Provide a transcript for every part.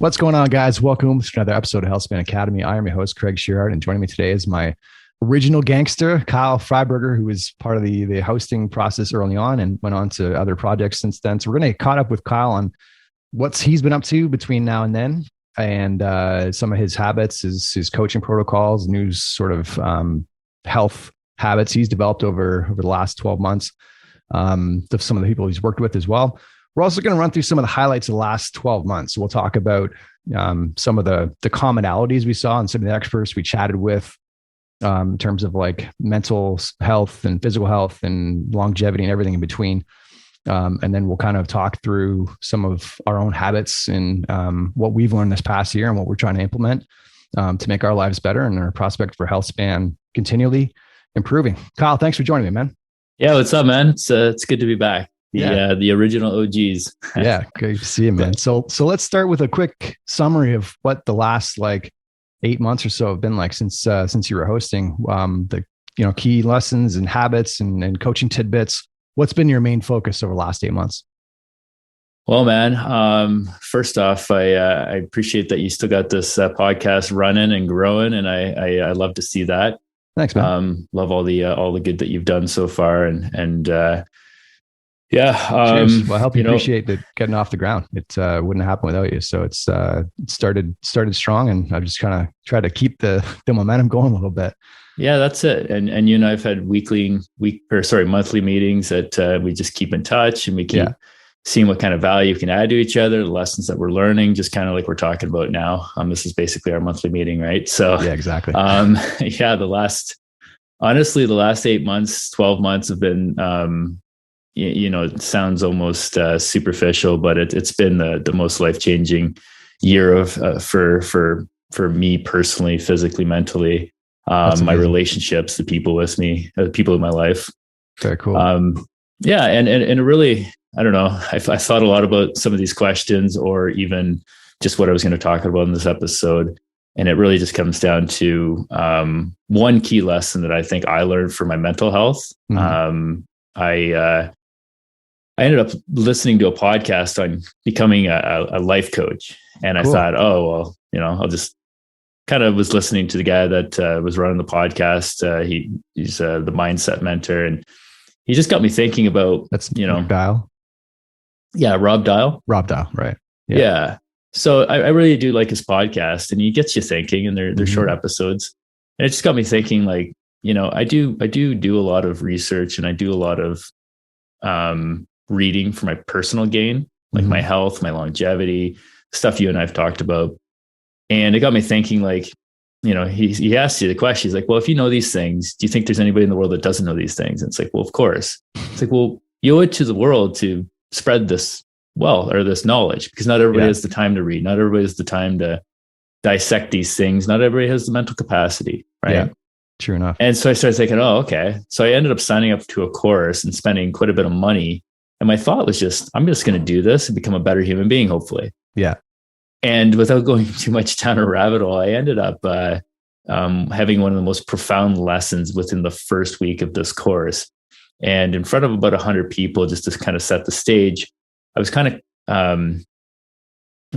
What's going on, guys? Welcome to another episode of Healthspan Academy. I am your host, Craig Shearhart, and joining me today is my original gangster, Kyle Freiburger, who was part of the hosting process early on and went on to other projects since then. So we're going to get caught up with Kyle on what he's been up to between now and then, and some of his habits, his coaching protocols, new sort of health habits he's developed over the last 12 months, of some of the people he's worked with as well. We're also going to run through some of the highlights of the last 12 months. So we'll talk about some of the commonalities we saw and some of the experts we chatted with in terms of like mental health and physical health and longevity and everything in between. And then we'll kind of talk through some of our own habits and what we've learned this past year and what we're trying to implement to make our lives better and our prospect for health span continually improving. Kyle, thanks for joining me, man. Yeah, what's up, man? It's good to be back. The original OGs. Yeah, great to see you, man. So let's start with a quick summary of what the last like 8 months or so have been like since you were hosting. The key lessons and habits and coaching tidbits. What's been your main focus over the last 8 months? Well, man, first off, I appreciate that you still got this podcast running and growing, and I love to see that. Thanks, man. Love all the good that you've done so far, and yeah. Well, I help you appreciate that getting off the ground. It wouldn't happen without you. So it's started strong, and I've just kind of tried to keep the momentum going a little bit. Yeah, that's it. And you and I've had monthly meetings that we just keep in touch, and we keep seeing what kind of value we can add to each other, the lessons that we're learning, just kind of like we're talking about now. This is basically our monthly meeting, right? So yeah, exactly. The last 8 months, 12 months have been it sounds almost superficial, but it's been the most life-changing year of for me personally, physically, mentally, my relationships, the people with me, the people in my life. Very cool. And it really, I don't know, I thought a lot about some of these questions or even just what I was going to talk about in this episode. And it really just comes down to one key lesson that I think I learned for my mental health. Mm-hmm. I ended up listening to a podcast on becoming a life coach. And cool. I thought, I'll just kind of was listening to the guy that was running the podcast. He's the mindset mentor. And he just got me thinking about, Dial. Yeah. Rob Dial. Right. Yeah. So I really do like his podcast, and he gets you thinking, and they're short episodes. And it just got me thinking, like, I do a lot of research, and I do a lot of, reading for my personal gain, like my health, my longevity, stuff you and I've talked about. And it got me thinking, like, he asked you the question. He's like, well, if you know these things, do you think there's anybody in the world that doesn't know these things? And it's like, well, of course. It's like, well, you owe it to the world to spread this this knowledge, because not everybody has the time to read. Not everybody has the time to dissect these things. Not everybody has the mental capacity, right? Yeah, true enough. And so I started thinking, okay. So I ended up signing up to a course and spending quite a bit of money. And my thought was I'm just going to do this and become a better human being, hopefully. Yeah. And without going too much down a rabbit hole, I ended up having one of the most profound lessons within the first week of this course. And in front of about 100 people, just to kind of set the stage, I was kind of,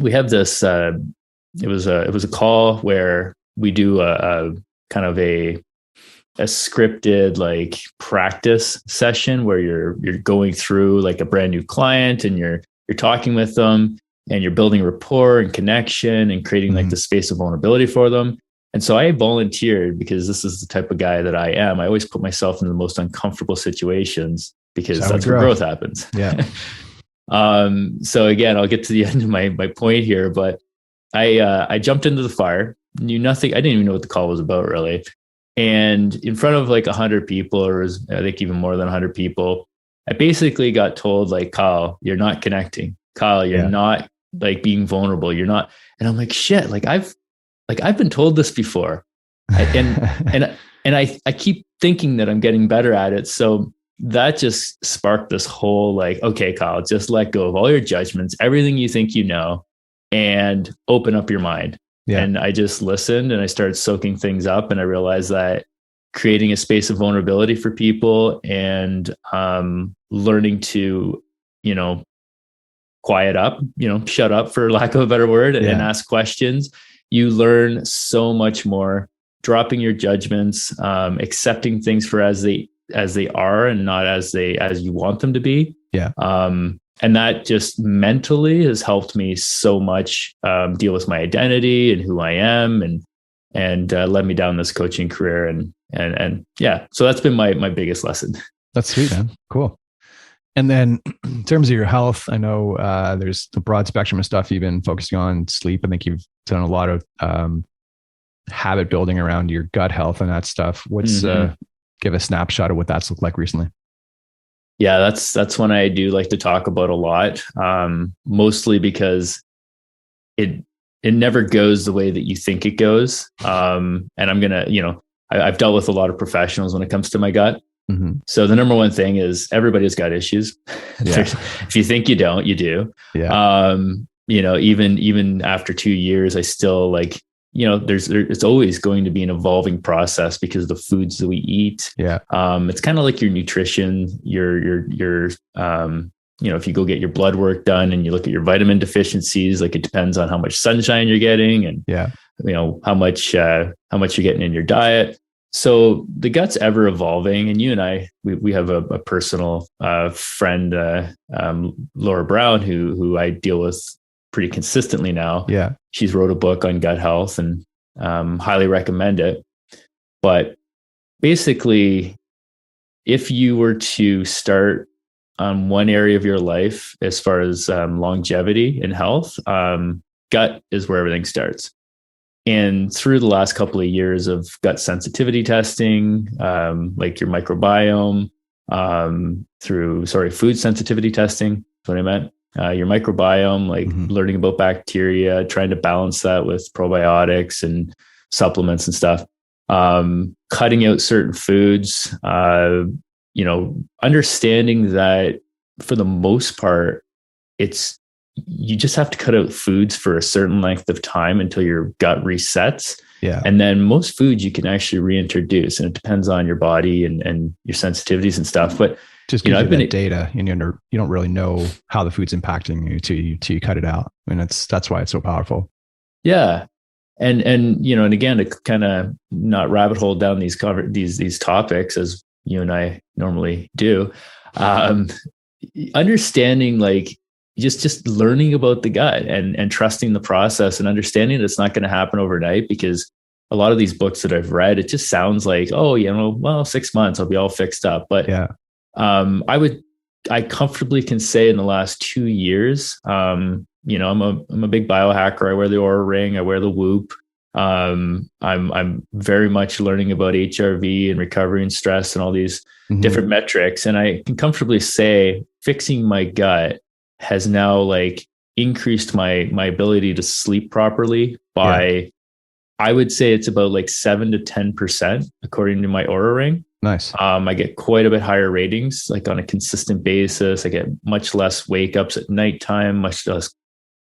we have this, it was a call where we do a kind of a scripted like practice session where you're going through like a brand new client, and you're talking with them, and you're building rapport and connection and creating like the space of vulnerability for them. And so I volunteered, because this is the type of guy that I am. I always put myself in the most uncomfortable situations, because that's where growth happens. Yeah. So again, I'll get to the end of my point here, but I jumped into the fire, knew nothing. I didn't even know what the call was about, really. And in front of like 100 people, or I think even more than 100 people, I basically got told, like, Kyle, you're not connecting. Kyle, you're not like being vulnerable. You're not. And I'm like, shit, I've been told this before. And I keep thinking that I'm getting better at it. So that just sparked this whole like, okay, Kyle, just let go of all your judgments, everything you think you know, and open up your mind. Yeah. And I just listened, and I started soaking things up, and I realized that creating a space of vulnerability for people and learning to, quiet up, shut up for lack of a better word, and ask questions, you learn so much more, dropping your judgments, accepting things for as they are and not as you want them to be. Yeah. And that just mentally has helped me so much deal with my identity and who I am, and led me down this coaching career. And yeah, so that's been my biggest lesson. That's sweet, man. Cool. And then in terms of your health, I know there's a broad spectrum of stuff you've been focusing on. Sleep. I think you've done a lot of habit building around your gut health and that stuff. What's give a snapshot of what that's looked like recently? Yeah, that's one I do like to talk about a lot, mostly because it never goes the way that you think it goes. And I'm going to, I've dealt with a lot of professionals when it comes to my gut. Mm-hmm. So the number one thing is everybody's got issues. Yeah. If you think you don't, you do. Yeah. Even after 2 years, I still it's always going to be an evolving process because of the foods that we eat. Yeah. It's kind of like your nutrition, if you go get your blood work done and you look at your vitamin deficiencies, like it depends on how much sunshine you're getting and, how much you're getting in your diet. So the gut's ever evolving, and you and I, we have a personal friend, Laura Brown, who I deal with pretty consistently now. Yeah. She's wrote a book on gut health and highly recommend it. But basically, if you were to start on one area of your life as far as longevity and health, gut is where everything starts. And through the last couple of years of gut sensitivity testing, like your microbiome, food sensitivity testing, that's what I meant. Your microbiome, learning about bacteria, trying to balance that with probiotics and supplements and stuff, cutting out certain foods, understanding that for the most part, you just have to cut out foods for a certain length of time until your gut resets. Yeah. And then most foods you can actually reintroduce, and it depends on your body and your sensitivities and stuff. But just gives you that data, and you don't really know how the food's impacting you till you cut it out. And that's why it's so powerful. Yeah. And again, to kind of not rabbit hole down these topics as you and I normally do, understanding just learning about the gut and trusting the process and understanding that it's not going to happen overnight, because a lot of these books that I've read, it just sounds like, 6 months, I'll be all fixed up. But yeah. I comfortably can say in the last 2 years, I'm a big biohacker. I wear the Oura Ring. I wear the Whoop. I'm very much learning about HRV and recovery and stress and all these different metrics. And I can comfortably say fixing my gut has now increased my ability to sleep properly by, I would say it's about 7 to 10%, according to my Oura Ring. Nice. I get quite a bit higher ratings, on a consistent basis. I get much less wake ups at nighttime, much less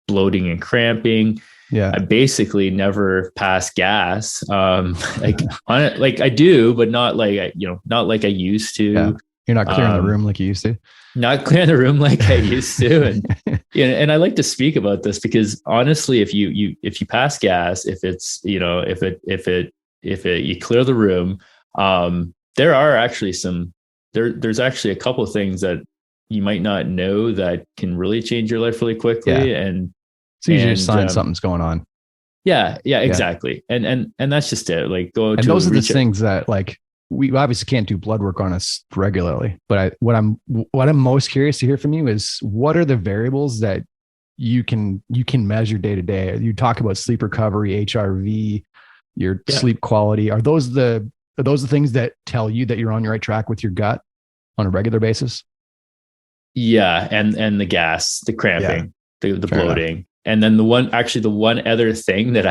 bloating and cramping. Yeah. I basically never pass gas. I do, but not not like I used to. Yeah. You're not clearing the room like you used to. Not clearing the room like I used to. And and I like to speak about this because honestly, if you pass gas, if you clear the room, there are actually there's actually a couple of things that you might not know that can really change your life really quickly. Yeah. And it's usually a sign something's going on. Yeah, exactly. And that's just it. And those are the things that we obviously can't do blood work on us regularly, but what I'm most curious to hear from you is what are the variables that you can measure day to day? You talk about sleep recovery, HRV, your sleep quality. Are those the things that tell you that you're on the right track with your gut on a regular basis? Yeah. And the gas, the cramping, the bloating. Enough. And then the one other thing that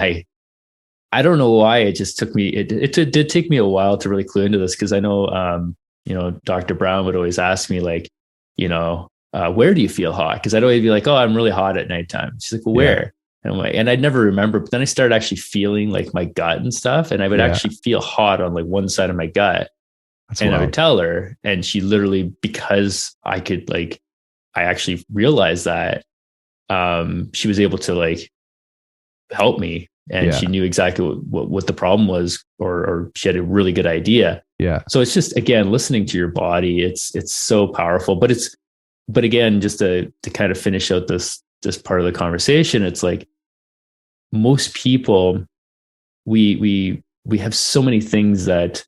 I don't know why it just took me, it did take me a while to really clue into this. Cause I know, Dr. Brown would always ask me where do you feel hot? Cause I'd always be oh, I'm really hot at nighttime. She's like, well, where? And I'm and I'd never remember, but then I started actually feeling my gut and stuff. And I would actually feel hot on one side of my gut. That's and wild. I would tell her, and she literally, because I could I actually realized that she was able to like help me, and she knew exactly what the problem was, or she had a really good idea. Yeah. So it's just, again, listening to your body. It's so powerful, but again, just to kind of finish out this part of the conversation, it's like most people, we have so many things that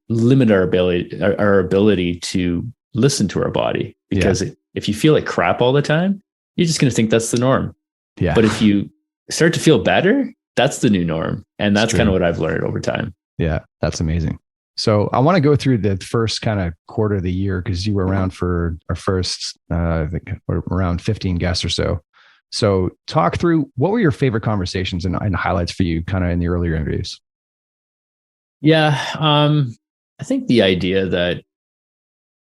limit our ability to listen to our body, because if you feel like crap all the time, you're just going to think that's the norm. Yeah. But if you start to feel better, that's the new norm. And that's kind of what I've learned over time. Yeah, that's amazing. So I want to go through the first kind of quarter of the year, because you were around for our first, I think around 15 guests or so. So talk through, what were your favorite conversations and highlights for you kind of in the earlier interviews? Yeah. I think the idea that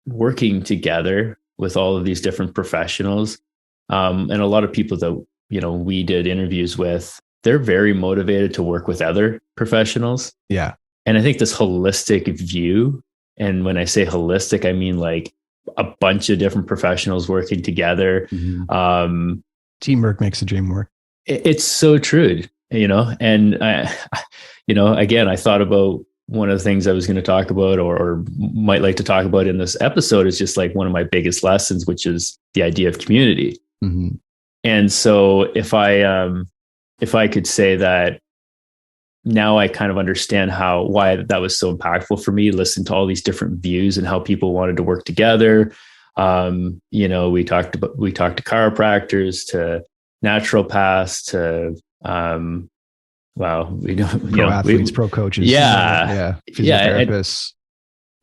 working together with all of these different professionals, and a lot of people that, we did interviews with, they're very motivated to work with other professionals. Yeah. And I think this holistic view, and when I say holistic, I mean like a bunch of different professionals working together. Mm-hmm. Teamwork makes the dream work. It's so true, and again, I thought about one of the things I was going to talk about, or might like to talk about in this episode, is just like one of my biggest lessons, which is the idea of community. Mm-hmm. And so if I could say that now I kind of understand why that was so impactful for me, listen to all these different views and how people wanted to work together. We talked to chiropractors, to naturopaths, to pro athletes, pro coaches, physiotherapists,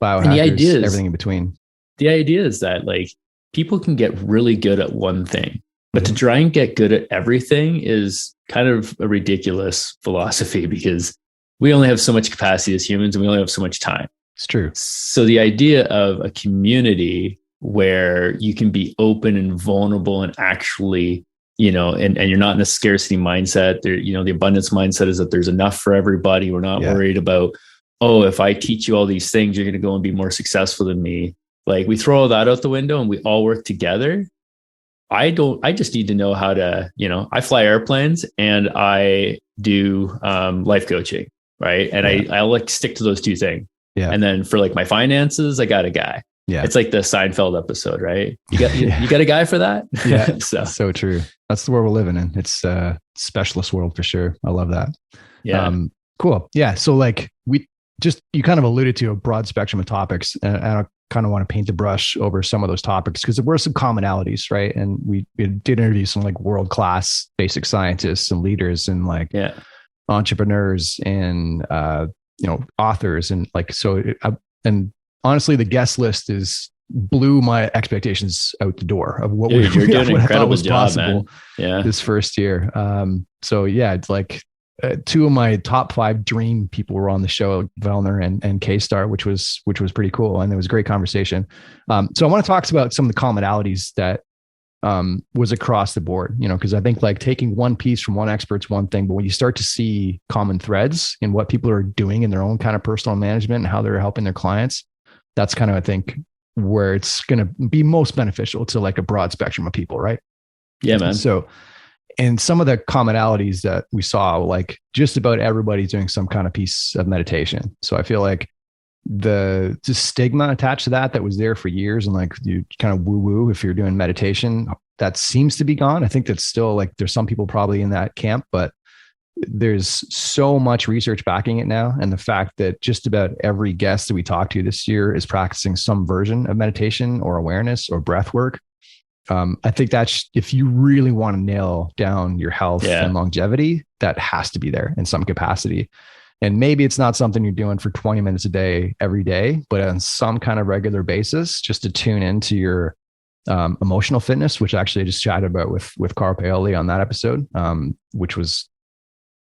biohackers, everything in between. The idea is that like people can get really good at one thing, but to try and get good at everything is kind of a ridiculous philosophy, because we only have so much capacity as humans, and we only have so much time. It's true. So the idea of a community where you can be open and vulnerable and actually, and you're not in a scarcity mindset. There, the abundance mindset is that there's enough for everybody. We're not worried about, if I teach you all these things, you're going to go and be more successful than me. Like, we throw all that out the window and we all work together. I just need to know how to, I fly airplanes and I do life coaching. Right. And I like stick to those two things. Yeah. And then for like my finances, I got a guy. Yeah. It's like the Seinfeld episode, right? You got a guy for that? Yeah. So true. That's the world we're living in. It's a specialist world for sure. I love that. Yeah. Cool. Yeah. So like you kind of alluded to a broad spectrum of topics, and I kind of want to paint the brush over some of those topics, because there were some commonalities, right? And we did interview some like world-class basic scientists and leaders and like entrepreneurs and, authors. And like, and honestly, the guest list blew my expectations out the door of what you're doing an incredible job, man. Yeah. This first year. So yeah, it's like two of my top 5 dream people were on the show, Vellner and K-Star, which was pretty cool. And it was a great conversation. So I want to talk about some of the commonalities that was across the board, because I think like taking one piece from one expert's one thing, but when you start to see common threads in what people are doing in their own kind of personal management and how they're helping their clients, that's kind of, I think, where it's going to be most beneficial to like a broad spectrum of people. Right. Yeah, man. So, and some of the commonalities that we saw, like just about everybody's doing some kind of piece of meditation. So I feel like the stigma attached to that was there for years, and like you kind of woo if you're doing meditation, that seems to be gone. I think that's still like, there's some people probably in that camp, but there's so much research backing it now. And the fact that just about every guest that we talked to this year is practicing some version of meditation or awareness or breath work. I think that's, if you really want to nail down your health and longevity, that has to be there in some capacity. And maybe it's not something you're doing for 20 minutes a day, every day, but on some kind of regular basis, just to tune into your emotional fitness, which actually I just chatted about with Carl Paoli on that episode, which was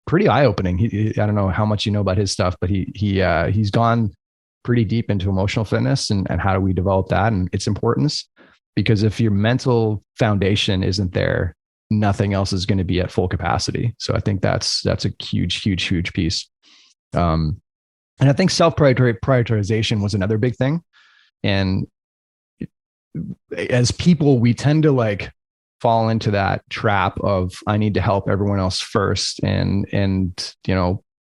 pretty eye-opening. I don't know how much you know about his stuff, but he's gone pretty deep into emotional fitness and how do we develop that and its importance. Because if your mental foundation isn't there, nothing else is going to be at full capacity. So I think that's a huge piece. And I think self-prioritization was another big thing. And as people, we tend to like fall into that trap of I need to help everyone else first, and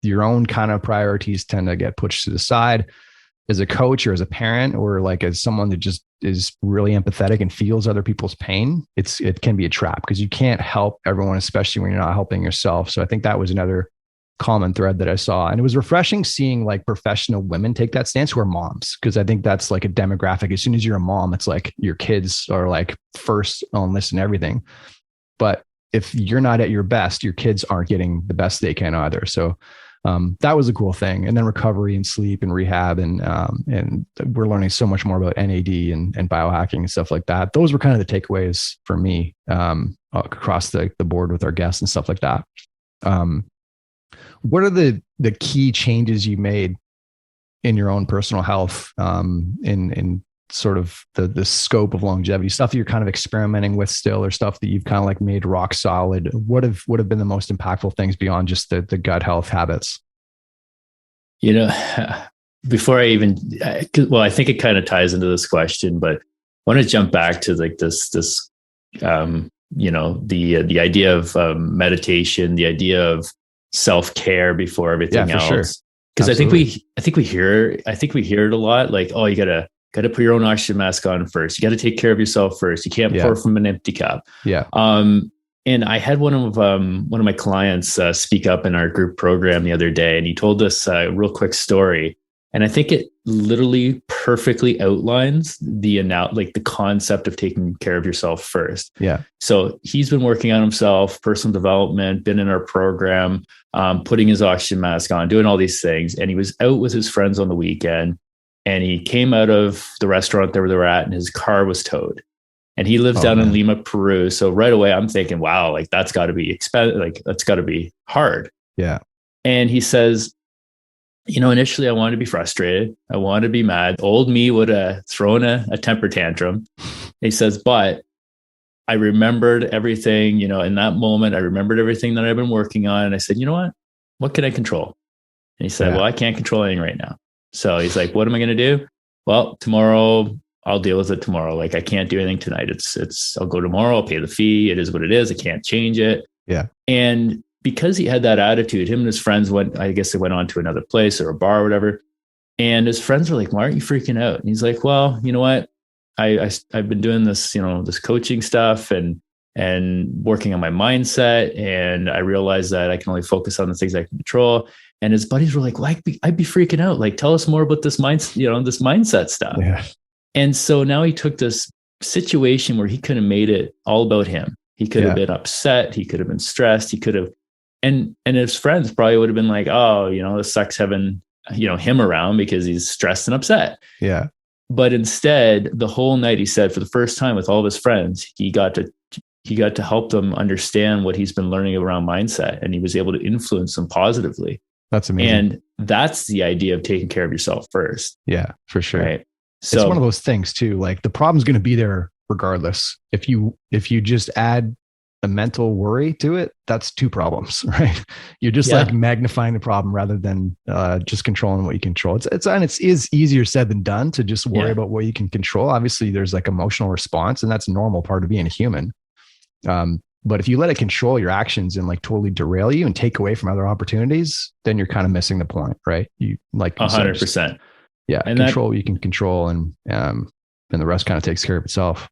your own kind of priorities tend to get pushed to the side. As a coach or as a parent or like as someone that just is really empathetic and feels other people's pain, it can be a trap because you can't help everyone, especially when you're not helping yourself. So I think that was another common thread that I saw. And it was refreshing seeing like professional women take that stance who are moms, because I think that's like a demographic. As soon as you're a mom, it's like your kids are like first on this and everything. But if you're not at your best, your kids aren't getting the best they can either. So that was a cool thing. And then recovery and sleep and rehab. And we're learning so much more about NAD and biohacking and stuff like that. Those were kind of the takeaways for me across the board with our guests and stuff like that. What are the key changes you made in your own personal health in sort of the scope of longevity, stuff that you're kind of experimenting with still, or stuff that you've kind of like made rock solid? What have been the most impactful things beyond just the gut health habits? Before I think it kind of ties into this question, but I want to jump back to like this the idea of meditation, the idea of self-care before everything else. Sure. Because I think we hear it a lot, like, oh, you gotta put your own oxygen mask on first. You got to take care of yourself first. You can't pour from an empty cup. Yeah. And I had one of my clients speak up in our group program the other day, and he told us a real quick story. And I think it literally perfectly outlines the concept of taking care of yourself first. Yeah. So he's been working on himself, personal development, been in our program, putting his oxygen mask on, doing all these things. And he was out with his friends on the weekend, and he came out of the restaurant that they were at, and his car was towed. And he lives down in Lima, Peru. So right away I'm thinking, wow, like that's got to be expensive. Like that's got to be hard. Yeah. And he says, initially I wanted to be frustrated. I wanted to be mad. Old me would have thrown a temper tantrum. He says, but I remembered everything, in that moment, I remembered everything that I've been working on. And I said, you know what can I control? And he said, well, I can't control anything right now. So he's like, what am I going to do? Well, tomorrow I'll deal with it tomorrow. Like I can't do anything tonight. I'll go tomorrow. I'll pay the fee. It is what it is. I can't change it. Yeah. And because he had that attitude, him and his friends went on to another place or a bar or whatever. And his friends were like, why aren't you freaking out? And he's like, well, you know what? I've been doing this, this coaching stuff and working on my mindset. And I realized that I can only focus on the things I can control. And his buddies were like, well, I'd be freaking out. Like, tell us more about this this mindset stuff. Yeah. And so now he took this situation where he could have made it all about him. He could have been upset. He could have been stressed. He could have, and his friends probably would have been like, oh, this sucks having, him around because he's stressed and upset. Yeah. But instead, the whole night, he said, for the first time with all of his friends, he got to help them understand what he's been learning around mindset, and he was able to influence them positively. That's amazing. And that's the idea of taking care of yourself first. Yeah, for sure. Right. So it's one of those things too. Like the problem's going to be there regardless. If you just add a mental worry to it, that's two problems, right? You're just like magnifying the problem rather than just controlling what you control. It is easier said than done to just worry about what you can control. Obviously, there's like emotional response, and that's a normal part of being a human. But if you let it control your actions and like totally derail you and take away from other opportunities, then you're kind of missing the point, right? You like 100%. Yeah, and control what you can control, and the rest kind of takes care of itself.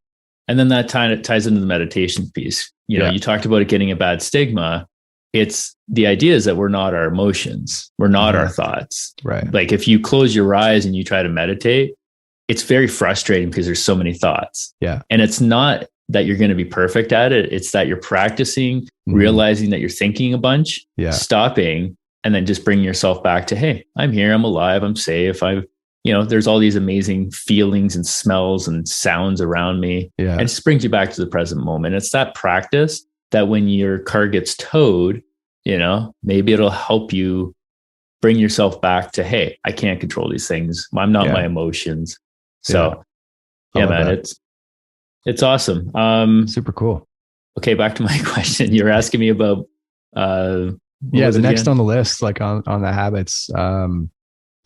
And then that ties into the meditation piece. You talked about it getting a bad stigma. It's the idea is that we're not our emotions. We're not our thoughts. Right. Like if you close your eyes and you try to meditate, it's very frustrating because there's so many thoughts. Yeah. And it's not that you're going to be perfect at it. It's that you're practicing, realizing that you're thinking a bunch, stopping, and then just bringing yourself back to, hey, I'm here. I'm alive. I'm safe. There's all these amazing feelings and smells and sounds around me. Yeah. And it just brings you back to the present moment. It's that practice that when your car gets towed, maybe it'll help you bring yourself back to, hey, I can't control these things. I'm not my emotions. So man, it's awesome. Super cool. Okay. Back to my question. You're asking me about, the next again? On the list, like on the habits,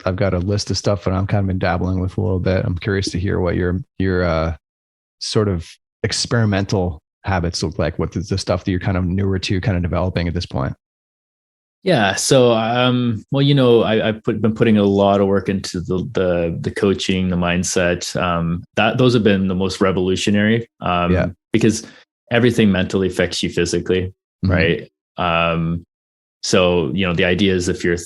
I've got a list of stuff that I'm kind of been dabbling with a little bit. I'm curious to hear what your sort of experimental habits look like? What is the stuff that you're kind of newer to kind of developing at this point? Yeah. So, well, you know, I've been putting a lot of work into the coaching, the mindset. That those have been the most revolutionary. Because everything mentally affects you physically, Mm-hmm. right? So, you know, the idea is if your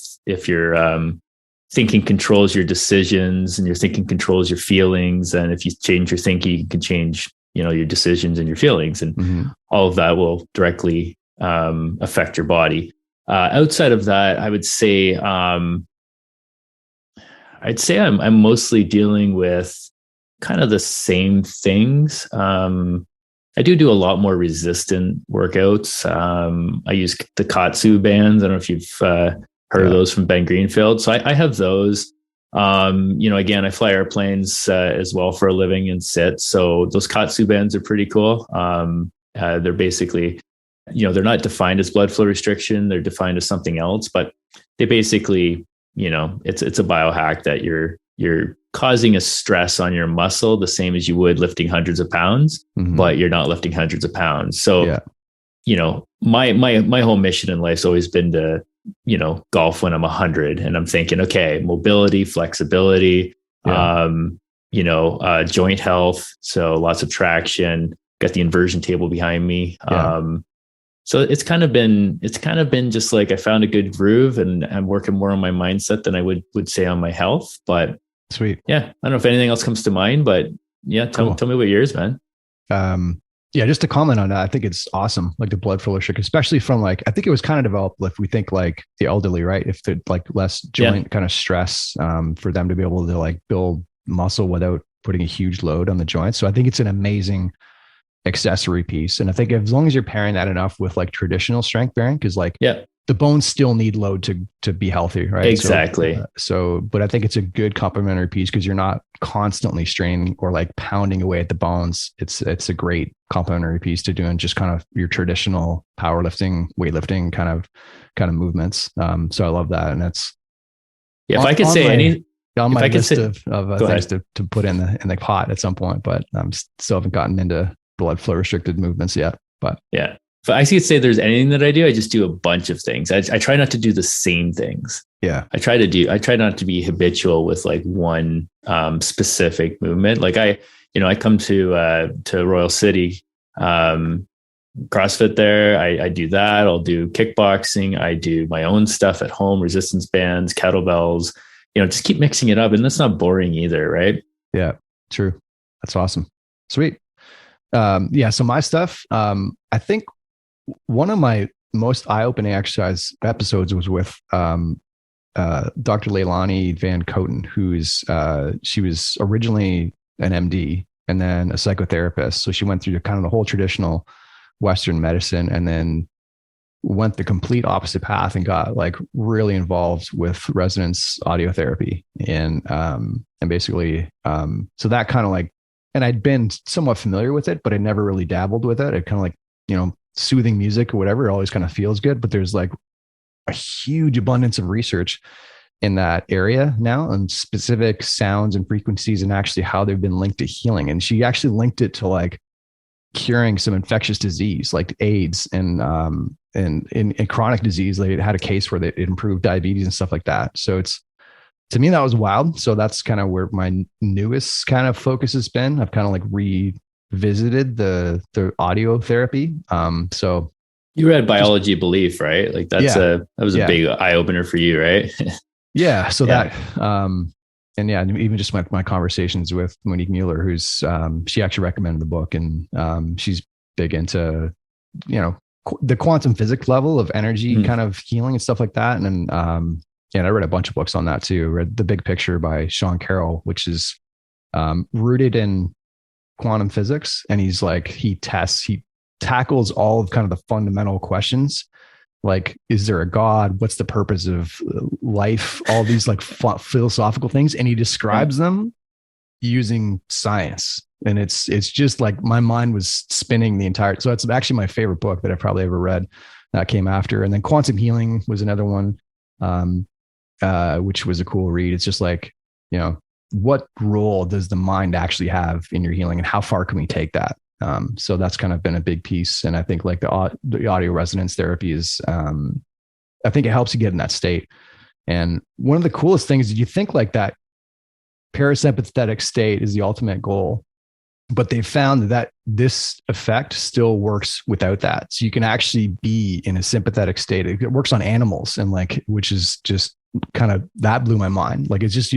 thinking controls your decisions, and your thinking controls your feelings, and if you change your thinking, you can change, you know, your decisions and your feelings, and Mm-hmm. all of that will directly affect your body. Outside of that, I'm mostly dealing with kind of the same things. I do a lot more resistant workouts. I use the Katsu bands. I don't know if you've heard of those from Ben Greenfield. So I have those. You know, again, I fly airplanes as well for a living and sit. So those Katsu bands are pretty cool. They're basically, you know, they're not defined as blood flow restriction. They're defined as something else, but they basically, you know, it's a biohack that you're causing a stress on your muscle the same as you would lifting hundreds of pounds, Mm-hmm. but you're not lifting hundreds of pounds. So, you know, my whole mission in life's always been to, you know, golf when I'm 100, and I'm thinking, okay, mobility, flexibility, you know, joint health. So lots of traction, got the inversion table behind me. So it's kind of been just like I found a good groove, and I'm working more on my mindset than I would say on my health. But sweet. Yeah. I don't know if anything else comes to mind, but yeah, tell me about yours, man. Yeah, just to comment on that, I think it's awesome. Like the blood flow restriction, especially from like, I think it was kind of developed if we think like the elderly, right? If they're like less joint kind of stress, for them to be able to like build muscle without putting a huge load on the joints. So I think it's an amazing accessory piece. And I think as long as you're pairing that enough with like traditional strength bearing, because like the bones still need load to be healthy, right? Exactly. But I think it's a good complementary piece because you're not constantly straining or like pounding away at the bones. It's a great complementary piece to doing just kind of your traditional powerlifting, weightlifting kind of movements. So I love that, and that's if I could say any on my list of things to put in the pot at some point, but I'm still haven't gotten into blood flow restricted movements yet. But yeah. If I could say there's anything that I do, I just do a bunch of things. I try not to do the same things. Yeah. I try not to be habitual with like one specific movement. Like I come to Royal City, CrossFit there. I do that. I'll do kickboxing. I do my own stuff at home, resistance bands, kettlebells, you know, just keep mixing it up. And that's not boring either. Right. Yeah, true. That's awesome. Sweet. So my stuff, I think one of my most eye-opening exercise episodes was with Dr. Leilani Van Coten, she was originally an MD and then a psychotherapist. So she went through kind of the whole traditional Western medicine and then went the complete opposite path and got like really involved with resonance audio therapy and basically, so that kind of like, and I'd been somewhat familiar with it, but I never really dabbled with it. I kind of like, you know, soothing music or whatever, it always kind of feels good, but there's like a huge abundance of research in that area now and specific sounds and frequencies and actually how they've been linked to healing. And she actually linked it to like curing some infectious disease like AIDS and in chronic disease. They had a case where it improved diabetes and stuff like that. So to me, that was wild. So that's kind of where my newest kind of focus has been. I've kind of like revisited the audio therapy. So you read Biology Belief, right? Like that was a big eye opener for you, right? Yeah. So that, and even just my conversations with Monique Mueller, who's, she actually recommended the book and, she's big into, you know, the quantum physics level of energy kind of healing and stuff like that. And then, and I read a bunch of books on that too. Read The Big Picture by Sean Carroll, which is, rooted in quantum physics. And he tackles all of kind of the fundamental questions. Like, is there a God? What's the purpose of life? All these like philosophical things. And he describes them using science. And it's just like my mind was spinning the entire, so it's actually my favorite book that I've probably ever read that came after. And then Quantum Healing was another one, which was a cool read. It's just like, you know, what role does the mind actually have in your healing and how far can we take that? So that's kind of been a big piece. And I think like the audio resonance therapy is, I think it helps you get in that state. And one of the coolest things is you think like that parasympathetic state is the ultimate goal, but they found that this effect still works without that. So you can actually be in a sympathetic state. It works on animals, and like, which is just kind of, that blew my mind. Like, it's just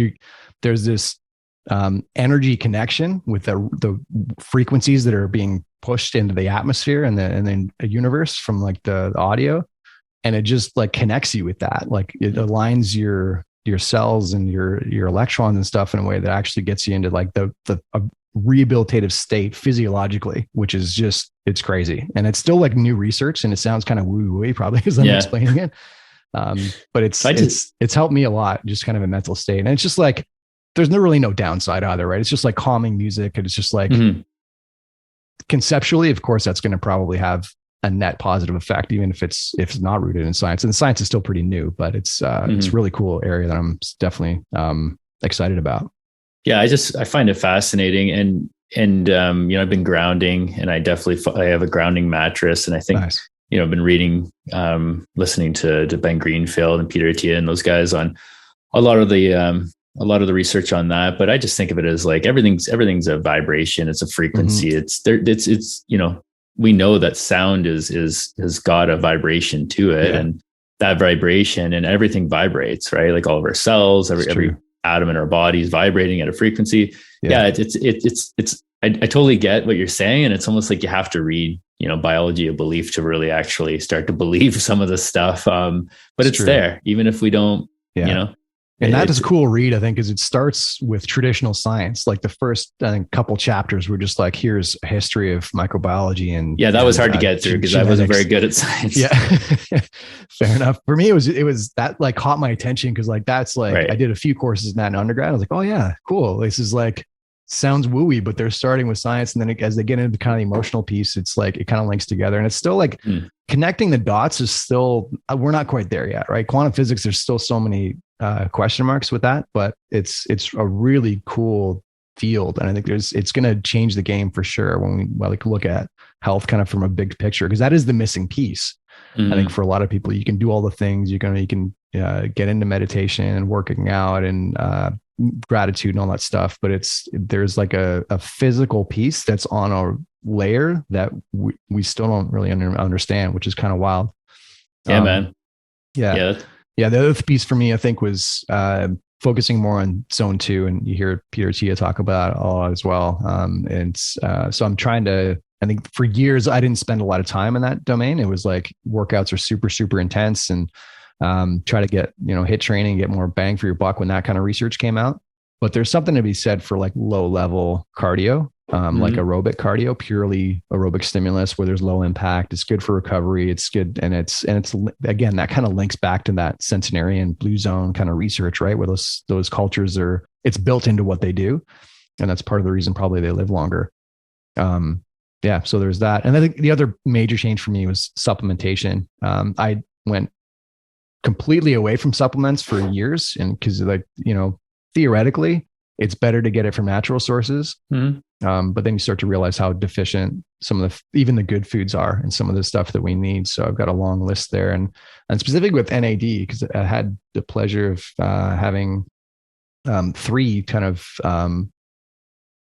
there's this energy connection with the frequencies that are being pushed into the atmosphere and then a universe from like the audio. And it just like connects you with that. Like, it aligns your cells and your electrons and stuff in a way that actually gets you into like the rehabilitative state physiologically, which is just, it's crazy. And it's still like new research, and it sounds kind of woo-woo probably because I'm explaining it. But it's helped me a lot, just kind of a mental state. And it's just like, there's really no downside either, right? It's just like calming music. And it's just like, conceptually, of course, that's going to probably have a net positive effect, even if it's not rooted in science. And the science is still pretty new, but it's a really cool area that I'm definitely excited about. Yeah, I find it fascinating, and I've been grounding, and I have a grounding mattress, and I think Nice. I've been reading, listening to Ben Greenfield and Peter Attia and those guys on a lot of the research on that. But I just think of it as like everything's a vibration, it's a frequency, it's we know that sound has got a vibration to it, and that vibration, and everything vibrates, right? Like all of our cells, every atom in our body is vibrating at a frequency. I totally get what you're saying. And it's almost like you have to read, biology of belief to really actually start to believe some of this stuff. But it's there, even if we don't, And that is a cool read, I think, because it starts with traditional science. Like the first, I think, couple chapters were just like, here's a history of microbiology. And that was hard to get through because I wasn't very good at science. Yeah, fair enough. For me, it was that like caught my attention because like that's like, I did a few courses in that in undergrad. I was like, oh yeah, cool. This is like, sounds wooey, but they're starting with science. And then as they get into kind of the emotional piece, it's like, it kind of links together. And it's still like connecting the dots is still, we're not quite there yet, right? Quantum physics, there's still so many question marks with that, but it's a really cool field. And I think it's going to change the game for sure when we look at health kind of from a big picture, because that is the missing piece. I think for a lot of people, you can do all the things you can get into meditation and working out and gratitude and all that stuff, but there's like a physical piece that's on a layer that we still don't really understand, which is kind of wild. Man. Yeah. The other piece for me, I think, was focusing more on zone 2, and you hear Peter Attia talk about it a lot as well. So I'm trying to, I think for years, I didn't spend a lot of time in that domain. It was like workouts are super, super intense, and try to get, hit training, get more bang for your buck when that kind of research came out. But there's something to be said for like low level cardio, like aerobic cardio, purely aerobic stimulus where there's low impact. It's good for recovery. It's good. And it's again, that kind of links back to that centenarian blue zone kind of research, right? Where those cultures it's built into what they do. And that's part of the reason probably they live longer. So there's that. And I think the other major change for me was supplementation. I went completely away from supplements for years, and because theoretically it's better to get it from natural sources. But then you start to realize how deficient some of even the good foods are and some of the stuff that we need. So I've got a long list there, and specifically with NAD, because I had the pleasure of having 3 kind of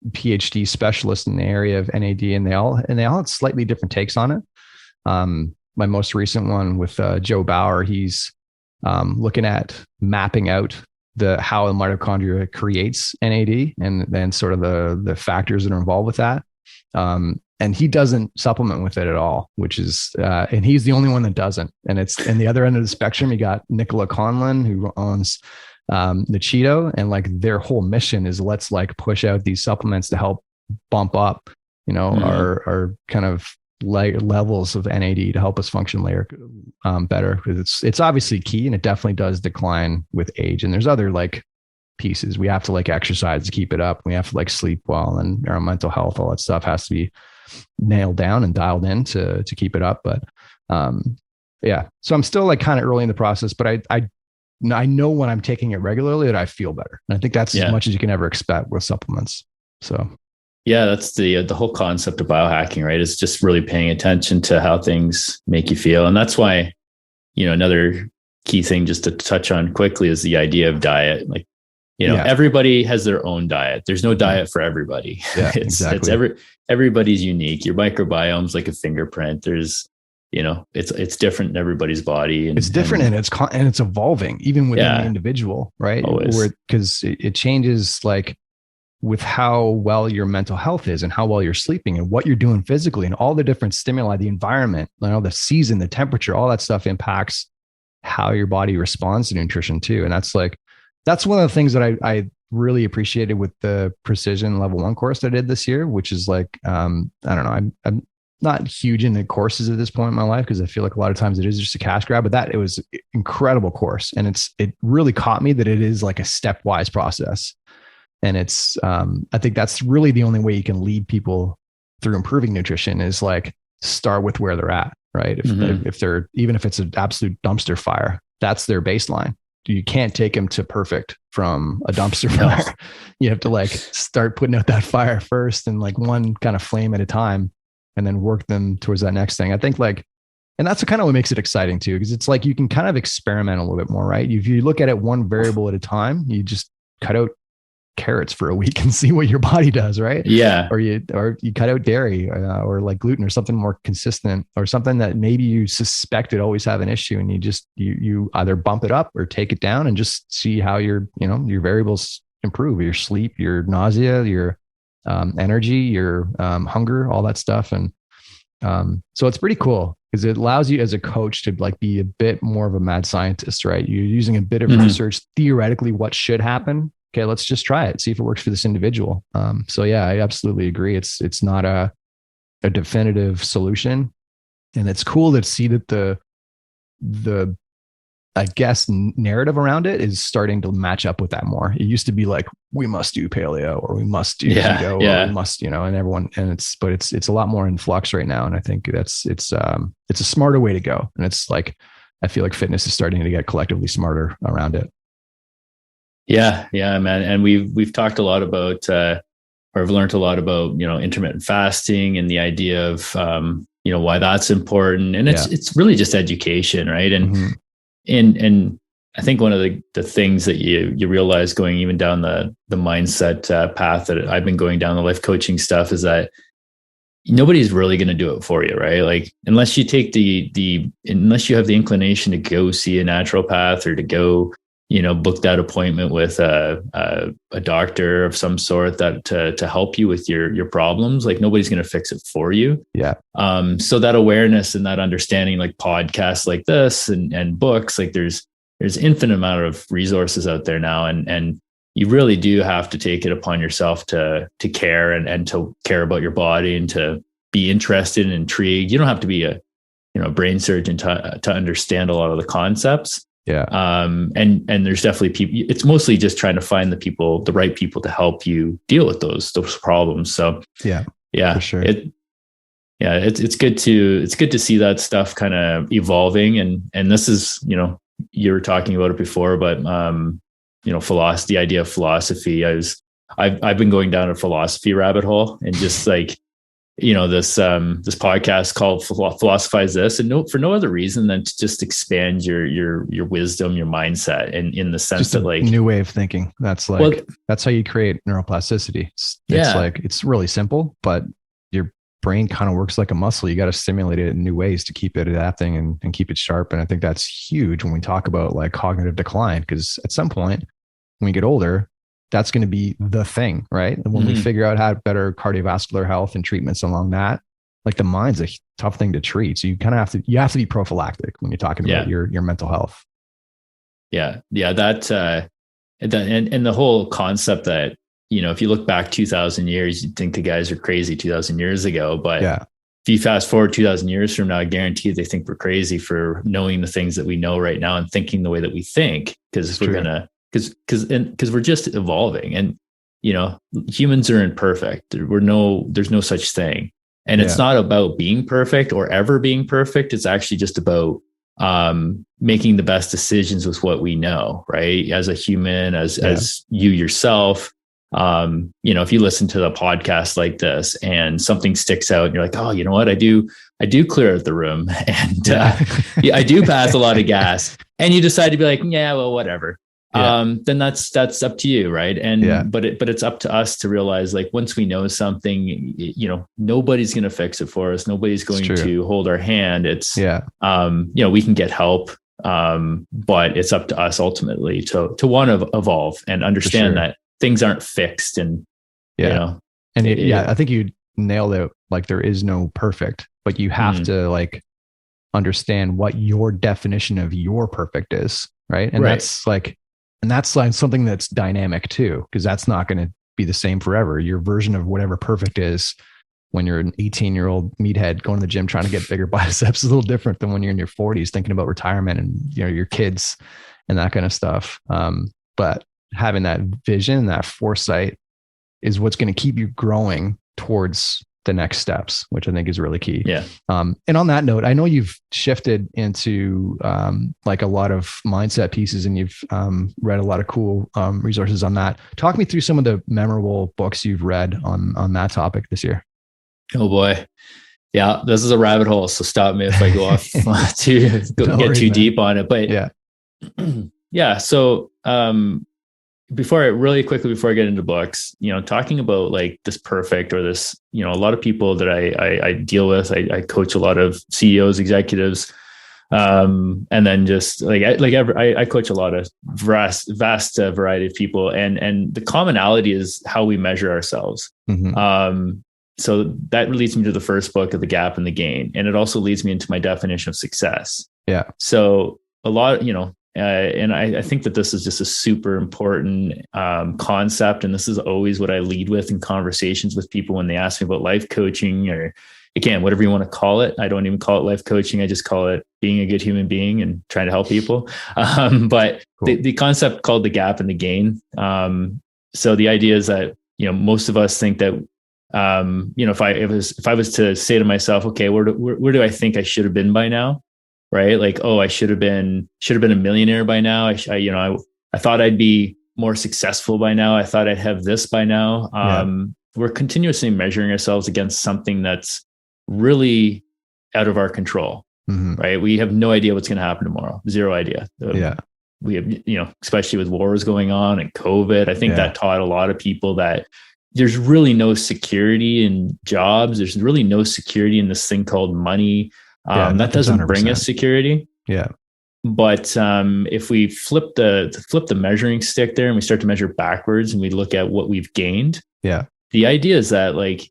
PhD specialists in the area of NAD, and they all had slightly different takes on it. My most recent one with Joe Bauer, he's looking at mapping out how the mitochondria creates NAD, and then sort of the factors that are involved with that. And he doesn't supplement with it at all, which is, and he's the only one that doesn't. And it's in the other end of the spectrum. You got Nicola Conlon, who owns the Cheeto, and like their whole mission is let's like push out these supplements to help bump up, our kind of levels of NAD to help us function better, because it's obviously key, and it definitely does decline with age. And there's other like pieces. We have to like exercise to keep it up. We have to like sleep well, and our mental health, all that stuff has to be nailed down and dialed in to keep it up. But so I'm still like kind of early in the process, but I know when I'm taking it regularly that I feel better. And I think that's as much as you can ever expect with supplements. So Yeah, that's the whole concept of biohacking, right? It's just really paying attention to how things make you feel. And that's why, another key thing just to touch on quickly is the idea of diet. Like, everybody has their own diet. There's no diet for everybody. Yeah, exactly. Everybody's unique. Your microbiome's like a fingerprint. There's, it's different in everybody's body. It's different and it's evolving even within the individual, right? Always. Because it changes like with how well your mental health is and how well you're sleeping and what you're doing physically and all the different stimuli, the environment, the season, the temperature, all that stuff impacts how your body responds to nutrition too. And that's one of the things that I really appreciated with the precision level 1 course that I did this year, which is like, I don't know, I'm not huge into courses at this point in my life because I feel like a lot of times it is just a cash grab, but it was an incredible course. And it really caught me that it is like a stepwise process. And it's, I think that's really the only way you can lead people through improving nutrition is like start with where they're at, right? If they're, even if it's an absolute dumpster fire, that's their baseline. You can't take them to perfect from a dumpster fire. You have to like start putting out that fire first and like one kind of flame at a time and then work them towards that next thing. I think like, and that's kind of what makes it exciting too, because it's like you can kind of experiment a little bit more, right? If you look at it one variable at a time, you just cut out carrots for a week and see what your body does, right? Yeah. Or you cut out dairy or like gluten or something more consistent or something that maybe you suspected always have an issue, and you either bump it up or take it down and just see how your variables improve, your sleep, your nausea, your energy, your hunger, all that stuff. And so it's pretty cool because it allows you as a coach to like be a bit more of a mad scientist, right? You're using a bit of research, theoretically what should happen. Okay, let's just try it, see if it works for this individual. So yeah, I absolutely agree. It's not a definitive solution, and it's cool to see that the I guess narrative around it is starting to match up with that more. It used to be like we must do paleo or we must do keto or we must, and everyone, and it's a lot more in flux right now, and I think it's a smarter way to go, and it's like I feel like fitness is starting to get collectively smarter around it. Yeah, man. And we've talked a lot about, or I've learned a lot about, intermittent fasting and the idea of, why that's important. And it's really just education, right? And and I think one of the things that you realize going even down the mindset path that I've been going down, the life coaching stuff, is that nobody's really going to do it for you, right? Like unless you take unless you have the inclination to go see a naturopath or to go book that appointment with a doctor of some sort that to help you with your problems. Like nobody's going to fix it for you. Yeah. So that awareness and that understanding, like podcasts like this and books, like there's infinite amount of resources out there now. And you really do have to take it upon yourself to care and to care about your body and to be interested and intrigued. You don't have to be a brain surgeon to understand a lot of the concepts. Yeah. And there's definitely people, it's mostly just trying to find the right people to help you deal with those problems. So yeah, for sure. It's good to see that stuff kind of evolving. And this is, you were talking about it before, but, the idea of philosophy, I've been going down a philosophy rabbit hole and just like, this podcast called Philosophize This, and for no other reason than to just expand your wisdom, your mindset, and in the sense just that like new way of thinking. That's like, that's how you create neuroplasticity. It's like, it's really simple, but your brain kind of works like a muscle. You got to stimulate it in new ways to keep it adapting and keep it sharp. And I think that's huge when we talk about like cognitive decline, because at some point when we get older, that's going to be the thing, right? And when we figure out how to better cardiovascular health and treatments along that, like the mind's a tough thing to treat. So you kind of have to be prophylactic when you're talking about your mental health. Yeah. That and the whole concept that, if you look back 2,000 years, you'd think the guys are crazy 2,000 years ago, but if you fast forward 2,000 years from now, I guarantee they think we're crazy for knowing the things that we know right now and thinking the way that we think, because we're just evolving, and humans are imperfect. There's no such thing, and it's not about being perfect or ever being perfect. It's actually just about making the best decisions with what we know, right? As a human, as you yourself, If you listen to the podcast like this and something sticks out and you're like, oh, you know what? I do clear out the room and I do pass a lot of gas, and you decide to be like, yeah, well, whatever. Then that's up to you. Right. And, but it's up to us to realize, like, once we know something, nobody's going to fix it for us. Nobody's going to hold our hand. It's, we can get help. But it's up to us ultimately to want to evolve and understand that things aren't fixed. And, I think you nailed it. Like, there is no perfect, but you have to like understand what your definition of your perfect is. Right. And that's like something that's dynamic too, because that's not going to be the same forever. Your version of whatever perfect is when you're an 18-year-old meathead going to the gym trying to get bigger biceps is a little different than when you're in your 40s thinking about retirement and your kids and that kind of stuff. But having that vision, that foresight is what's going to keep you growing towards the next steps, which I think is really key. Yeah. And on that note, I know you've shifted into like a lot of mindset pieces, and you've read a lot of cool resources on that. Talk me through some of the memorable books you've read on that topic this year. Oh boy. Yeah. This is a rabbit hole. So stop me if I go off get too deep on it, but yeah. So, before I get into books, talking about like this perfect or this, a lot of people that I deal with, I coach a lot of CEOs, executives, and then just I coach a lot of vast variety of people, and the commonality is how we measure ourselves. So that leads me to the first book of The Gap and the Gain, and it also leads me into my definition of success. Yeah. So a lot, and I think that this is just a super important concept. And this is always what I lead with in conversations with people when they ask me about life coaching, or again, whatever you want to call it. I don't even call it life coaching. I just call it being a good human being and trying to help people. But cool. the concept called The Gap and the Gain. So the idea is that, most of us think that, if I was to say to myself, okay, where do I think I should have been by now? Right? Like, oh, I should have been a millionaire by now. I thought I'd be more successful by now. I thought I'd have this by now. We're continuously measuring ourselves against something that's really out of our control, right? We have no idea what's going to happen tomorrow. Zero idea. We have, especially with wars going on and COVID, I think that taught a lot of people that there's really no security in jobs. There's really no security in this thing called money. That doesn't 100%. Bring us security. Yeah. But if we flip the measuring stick there and we start to measure backwards and we look at what we've gained. Yeah. The idea is that, like,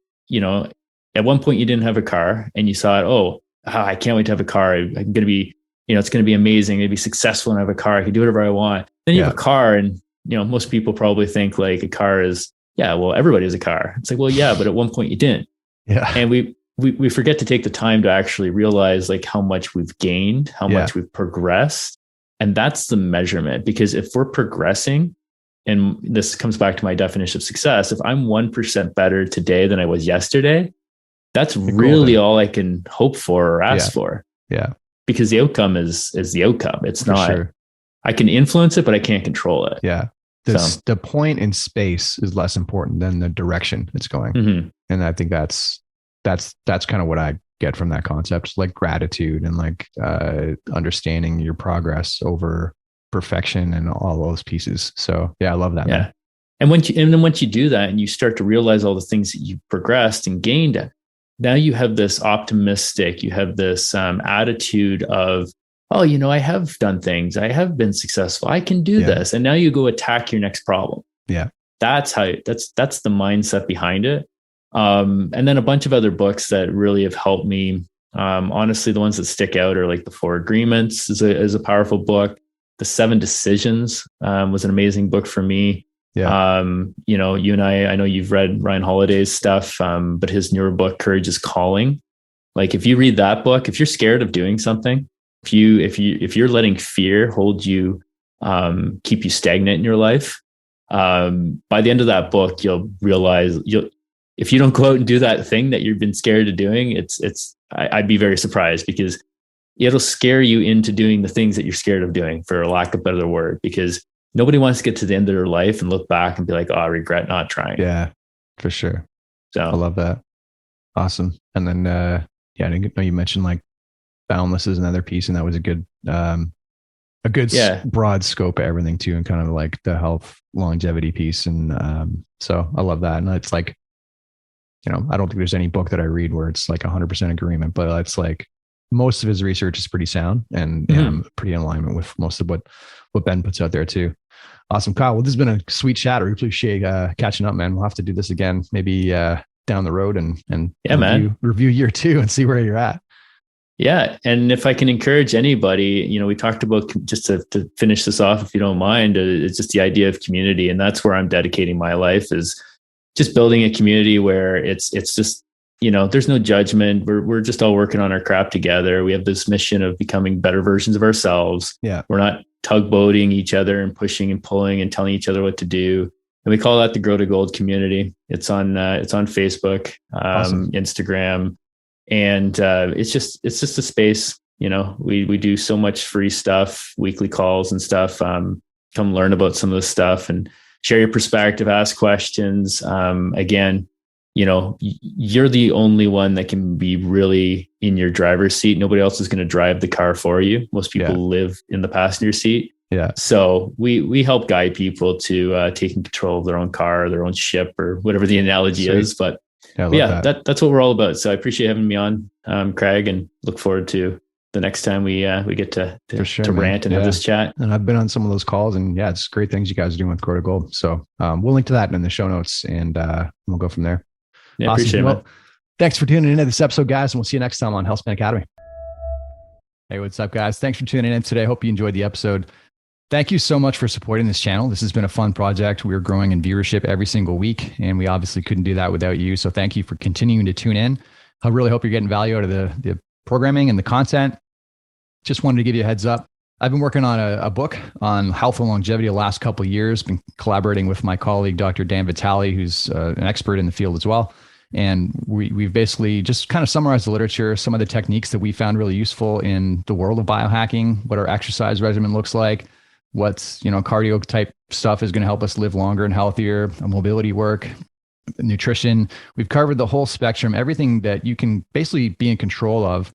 at one point you didn't have a car and you saw it. Oh, I can't wait to have a car. I'm going to be, it's going to be amazing. I'd be successful and have a car. I can do whatever I want. Then you have a car, and, most people probably think like a car is, well, everybody has a car. It's like, well, yeah, but at one point you didn't. Yeah. And we forget to take the time to actually realize like how much we've gained, how much we've progressed. And that's the measurement, because if we're progressing, and this comes back to my definition of success, if I'm 1% better today than I was yesterday, that's really all I can hope for or ask for. Yeah. Because the outcome is the outcome. It's not, I can influence it, but I can't control it. Yeah. The point in space is less important than the direction it's going. And I think that's kind of what I get from that concept, like gratitude and like understanding your progress over perfection and all those pieces. So yeah, I love that. Yeah. Man. And then once you do that and you start to realize all the things that you've progressed and gained, now you have this optimistic, you have this attitude of, oh, I have done things. I have been successful. I can do this. And now you go attack your next problem. Yeah. That's the mindset behind it. And then a bunch of other books that really have helped me. Honestly, the ones that stick out are like The 4 Agreements is a powerful book. The 7 Decisions was an amazing book for me. Yeah. You and I know you've read Ryan Holiday's stuff, but his newer book, Courage is Calling. Like, if you read that book, if you're scared of doing something, if you're letting fear hold you, keep you stagnant in your life, by the end of that book, you'll realize if you don't go out and do that thing that you've been scared of doing, I'd be very surprised, because it'll scare you into doing the things that you're scared of doing, for lack of a better word, because nobody wants to get to the end of their life and look back and be like, oh, I regret not trying. Yeah, for sure. So I love that. Awesome. And then, I didn't know you mentioned like Boundless is another piece, and that was a good broad scope of everything too, and kind of like the health longevity piece. And so I love that. And it's like, I don't think there's any book that I read where it's like 100% agreement, but it's like most of his research is pretty sound and pretty in alignment with most of what Ben puts out there too. Awesome, Kyle. Well, this has been a sweet chat. I really appreciate catching up, man. We'll have to do this again, maybe down the road and review year 2 and see where you're at. Yeah. And if I can encourage anybody, we talked about, just to finish this off, if you don't mind, it's just the idea of community. And that's where I'm dedicating my life, is just building a community where it's just, there's no judgment. We're just all working on our crap together. We have this mission of becoming better versions of ourselves. Yeah. We're not tugboating each other and pushing and pulling and telling each other what to do. And we call that the Grow to Gold community. It's on Facebook, awesome. Instagram. And it's just a space, we do so much free stuff, weekly calls and stuff. Come learn about some of the stuff and share your perspective, ask questions. Again, you're the only one that can be really in your driver's seat. Nobody else is going to drive the car for you. Most people live in the passenger seat. Yeah. So we help guide people to taking control of their own car, their own ship, or whatever the analogy is. But that's what we're all about. So I appreciate having me on, Craig, and look forward to the next time we get to rant and have this chat. And I've been on some of those calls, and it's great things you guys are doing with Grow to Gold. So we'll link to that in the show notes, and we'll go from there. Yeah, awesome. Appreciate it. Well, thanks for tuning into this episode, guys, and we'll see you next time on Healthspan Academy. Hey, what's up, guys? Thanks for tuning in today. Hope you enjoyed the episode. Thank you so much for supporting this channel. This has been a fun project. We're growing in viewership every single week, and we obviously couldn't do that without you. So thank you for continuing to tune in. I really hope you're getting value out of the programming and the content. Just wanted to give you a heads up. I've been working on a book on health and longevity the last couple of years, been collaborating with my colleague, Dr. Dan Vitale, who's an expert in the field as well. And we've basically just kind of summarized the literature, some of the techniques that we found really useful in the world of biohacking, what our exercise regimen looks like, what's, cardio type stuff is going to help us live longer and healthier, mobility work, nutrition. We've covered the whole spectrum, everything that you can basically be in control of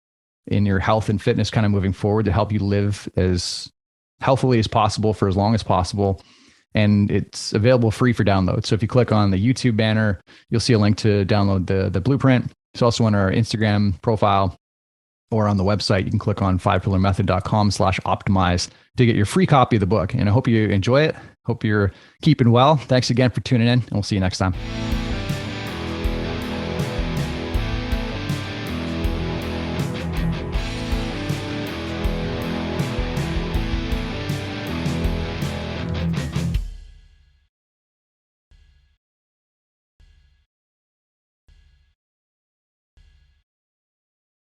in your health and fitness kind of moving forward to help you live as healthily as possible for as long as possible. And it's available free for download. So if you click on the YouTube banner, you'll see a link to download the blueprint. It's also on our Instagram profile or on the website. You can click on 5pillarmethod.com/optimize to get your free copy of the book. And I hope you enjoy it. Hope you're keeping well. Thanks again for tuning in, and we'll see you next time.